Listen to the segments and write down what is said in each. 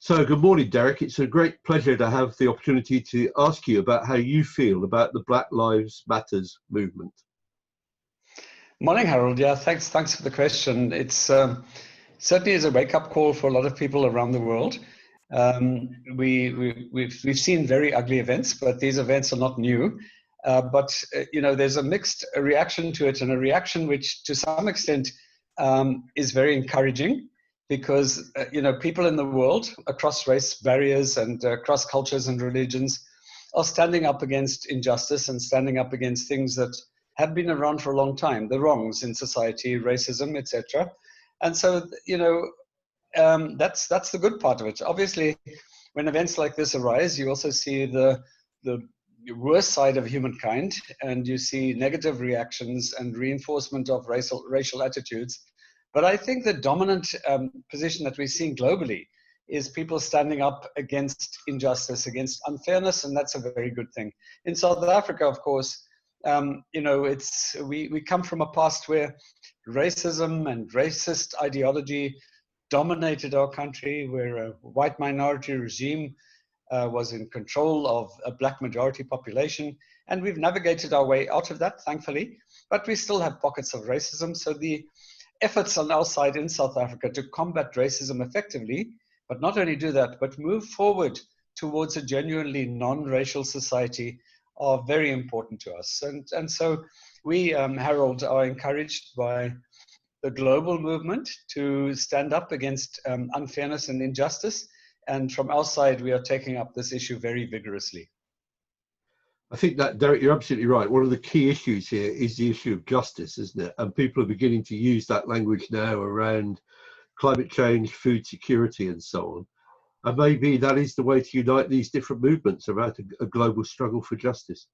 So, good morning, Derek. It's a great pleasure to have the opportunity to ask you about how you feel about the Black Lives Matters movement. Morning, Harold. Yeah, thanks for the question. It's certainly is a wake-up call for a lot of people around the world. We've seen very ugly events, but these events are not new. There's a mixed reaction to it, and a reaction which, to some extent, is very encouraging, because people in the world across race barriers and across cultures and religions are standing up against injustice and standing up against things that have been around for a long time, the wrongs in society, racism, etc. And so, that's the good part of it. Obviously, when events like this arise, you also see the worst side of humankind, and you see negative reactions and reinforcement of racial attitudes. But I think the dominant position that we're seeing globally is people standing up against injustice, against unfairness, and that's a very good thing. In South Africa, of course, we come from a past where racism and racist ideology dominated our country, where a white minority regime was in control of a black majority population, and we've navigated our way out of that, thankfully, but we still have pockets of racism. So the efforts on our side in South Africa to combat racism effectively, but not only do that, but move forward towards a genuinely non-racial society, are very important to us. And so we, Harold, are encouraged by the global movement to stand up against unfairness and injustice. And from our side, we are taking up this issue very vigorously. I think that, Derek, you're absolutely right. One of the key issues here is the issue of justice, isn't it? And people are beginning to use that language now around climate change, food security, and so on. And maybe that is the way to unite these different movements around a global struggle for justice.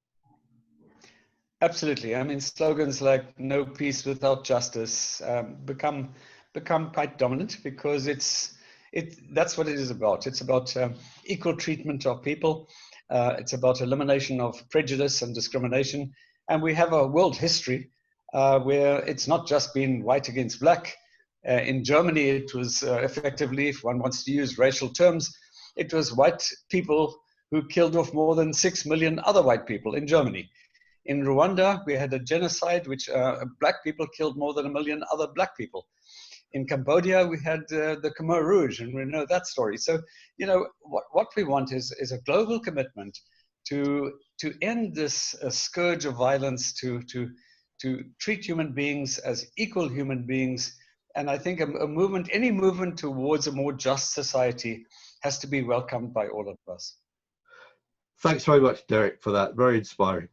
Absolutely. I mean, slogans like "no peace without justice" become quite dominant, because that's what it is about. It's about equal treatment of people. It's about elimination of prejudice and discrimination. And we have a world history where it's not just been white against black. In Germany, it was effectively, if one wants to use racial terms, it was white people who killed off more than 6 million other white people in Germany. In Rwanda, we had a genocide which black people killed more than 1 million other black people. In Cambodia, we had the Khmer Rouge, and we know that story. So, what we want is a global commitment to end this scourge of violence, to treat human beings as equal human beings. And I think any movement towards a more just society has to be welcomed by all of us. Thanks very much, Derek, for that. Very inspiring.